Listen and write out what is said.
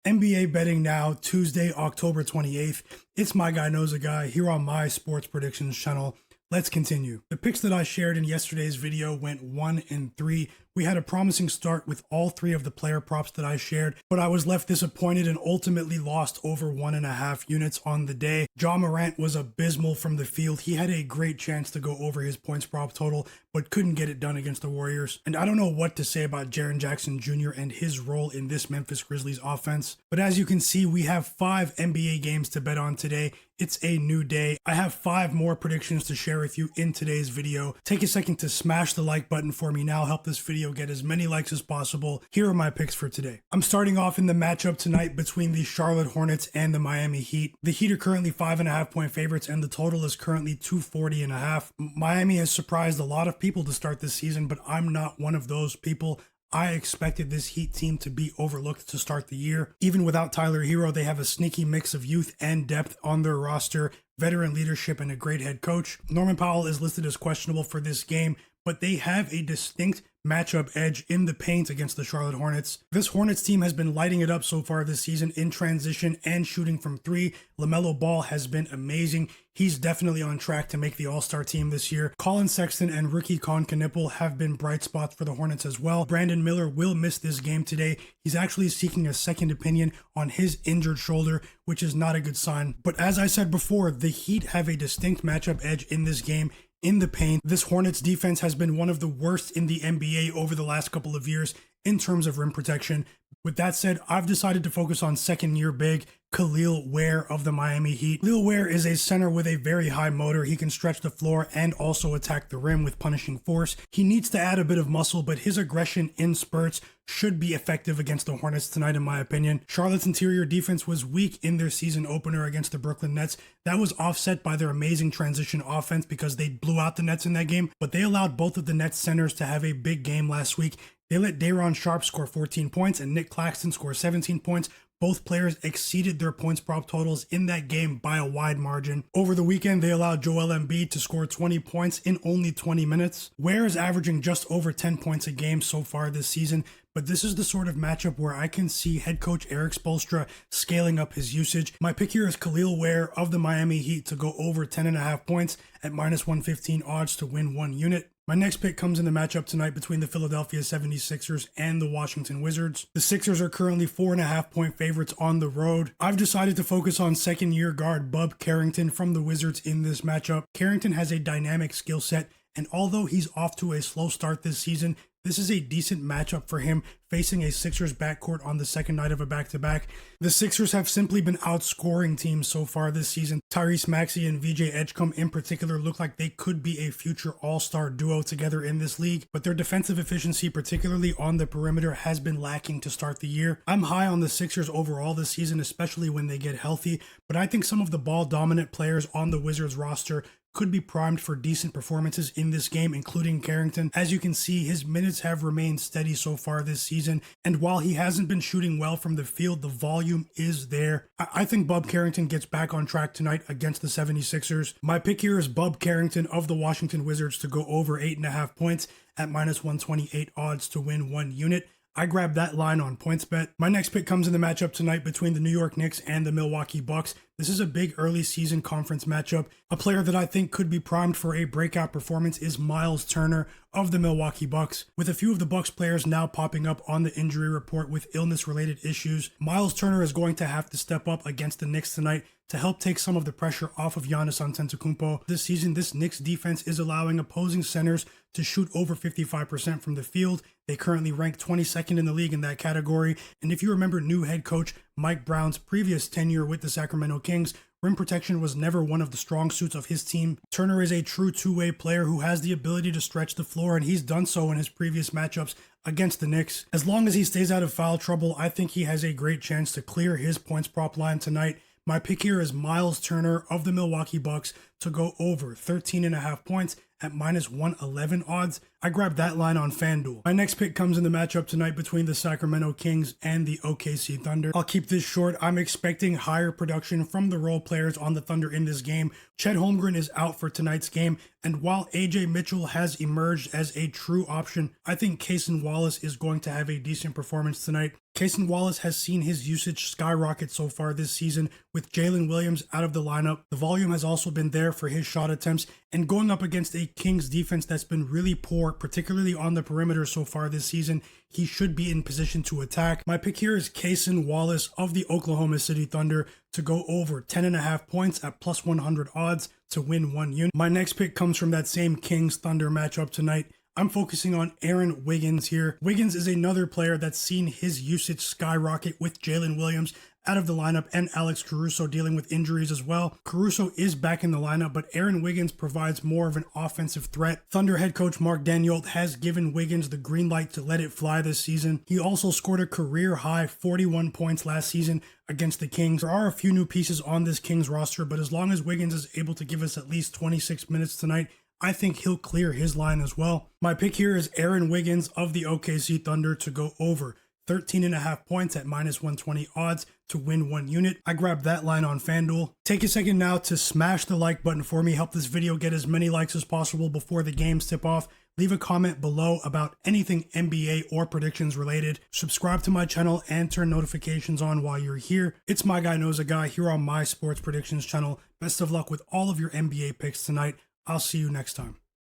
NBA betting now, Tuesday, October 28th. It's Myguyknowsaguy here on my sports predictions channel. Let's continue. The picks that I shared in yesterday's video went 1 and 3. We had a promising start with all three of the player props that I shared, but I was left disappointed and ultimately lost over 1.5 units on the day. Ja Morant was abysmal from the field. He had a great chance to go over his points prop total, but couldn't get it done against the Warriors. And I don't know what to say about Jaren Jackson Jr. and his role in this Memphis Grizzlies offense. But as you can see, we have 5 NBA games to bet on today. It's a new day. I have 5 more predictions to share with you in today's video. Take a second to smash the like button for me now. Help this video get as many likes as possible. Here are my picks for today. I'm starting off in the matchup tonight between the Charlotte Hornets and the Miami Heat. The Heat are currently 5.5 point favorites and the total is currently 240.5. Miami has surprised a lot of people to start this season, but I'm not one of those people. I expected this Heat team to be overlooked to start the year. Even without Tyler Hero, they have a sneaky mix of youth and depth on their roster, veteran leadership, and a great head coach. Norman Powell is listed as questionable for this game, but they have a distinct matchup edge in the paint against the Charlotte Hornets. This Hornets team has been lighting it up so far this season in transition and shooting from 3. LaMelo Ball has been amazing. He's definitely on track to make the All-Star team this year. Colin Sexton and Ricky Kahn-Knipple have been bright spots for the Hornets as well. Brandon Miller will miss this game today. He's actually seeking a second opinion on his injured shoulder, which is not a good sign. But as I said before, the Heat have a distinct matchup edge in this game. In the paint, this Hornets defense has been one of the worst in the NBA over the last couple of years in terms of rim protection. With that said, I've decided to focus on second-year big Kel'el Ware of the Miami Heat. Kel'el Ware is a center with a very high motor. He can stretch the floor and also attack the rim with punishing force. He needs to add a bit of muscle, but his aggression in spurts should be effective against the Hornets tonight, in my opinion. Charlotte's interior defense was weak in their season opener against the Brooklyn Nets. That was offset by their amazing transition offense because they blew out the Nets in that game, but they allowed both of the Nets centers to have a big game last week. They let Day'Ron Sharpe score 14 points and Nick Claxton score 17 points. Both players exceeded their points prop totals in that game by a wide margin. Over the weekend, they allowed Joel Embiid to score 20 points in only 20 minutes. Ware is averaging just over 10 points a game so far this season, but this is the sort of matchup where I can see head coach Eric Spoelstra scaling up his usage. My pick here is Kel'el Ware of the Miami Heat to go over 10.5 points at -115 odds to win 1 unit. My next pick comes in the matchup tonight between the Philadelphia 76ers and the Washington Wizards. The Sixers are currently 4.5 point favorites on the road. I've decided to focus on second-year guard Bub Carrington from the Wizards in this matchup. Carrington has a dynamic skill set, and although he's off to a slow start this season, this is a decent matchup for him facing a Sixers backcourt on the second night of a back-to-back. The Sixers have simply been outscoring teams so far this season. Tyrese Maxey and VJ Edgecombe in particular look like they could be a future all-star duo together in this league, but their defensive efficiency, particularly on the perimeter, has been lacking to start the year. I'm high on the Sixers overall this season, especially when they get healthy, but I think some of the ball-dominant players on the Wizards roster could be primed for decent performances in this game, including Carrington. As you can see, his minutes have remained steady so far this season, and while he hasn't been shooting well from the field, the volume is there. I think Bub Carrington gets back on track tonight against the 76ers. My pick here is Bub Carrington of the Washington Wizards to go over 8.5 points at -128 odds to win 1 unit. I grabbed that line on PointsBet. My next pick comes in the matchup tonight between the New York Knicks and the Milwaukee Bucks. This is a big early season conference matchup. A player that I think could be primed for a breakout performance is Myles Turner of the Milwaukee Bucks. With a few of the Bucks players now popping up on the injury report with illness-related issues, Myles Turner is going to have to step up against the Knicks tonight to help take some of the pressure off of Giannis Antetokounmpo. This season, this Knicks defense is allowing opposing centers to shoot over 55% from the field. They currently rank 22nd in the league in that category. And if you remember new head coach Mike Brown's previous tenure with the Sacramento Kings, rim protection was never one of the strong suits of his team. Turner is a true two-way player who has the ability to stretch the floor, and he's done so in his previous matchups against the Knicks. As long as he stays out of foul trouble, I think he has a great chance to clear his points prop line tonight. My pick here is Myles Turner of the Milwaukee Bucks to go over 13.5 points at minus 111 odds. I grabbed that line on FanDuel. My next pick comes in the matchup tonight between the Sacramento Kings and the OKC Thunder. I'll keep this short. I'm expecting higher production from the role players on the Thunder in this game. Chet Holmgren is out for tonight's game, and while AJ Mitchell has emerged as a true option, I think Cason Wallace is going to have a decent performance tonight. Cason Wallace has seen his usage skyrocket so far this season with Jalen Williams out of the lineup. The volume has also been there for his shot attempts, and going up against a Kings defense that's been really poor, particularly on the perimeter so far this season, he should be in position to attack. My pick here is Cason Wallace of the Oklahoma City Thunder to go over 10.5 points at plus 100 odds to win 1 unit. My next pick comes from that same Kings Thunder matchup tonight. I'm focusing on Aaron Wiggins here. Wiggins is another player that's seen his usage skyrocket with Jalen Williams out of the lineup and Alex Caruso dealing with injuries as well. Caruso is back in the lineup, but Aaron Wiggins provides more of an offensive threat. Thunder head coach Mark Daigneault has given Wiggins the green light to let it fly this season. He also scored a career-high 41 points last season against the Kings. There are a few new pieces on this Kings roster, but as long as Wiggins is able to give us at least 26 minutes tonight, I think he'll clear his line as well. My pick here is Aaron Wiggins of the OKC Thunder to go over 13.5 points at minus 120 odds to win 1 unit. I grabbed that line on FanDuel. Take a second now to smash the like button for me. Help this video get as many likes as possible before the games tip off. Leave a comment below about anything NBA or predictions related. Subscribe to my channel and turn notifications on while you're here. It's Myguyknowsaguy here on my sports predictions channel. Best of luck with all of your NBA picks tonight. I'll see you next time.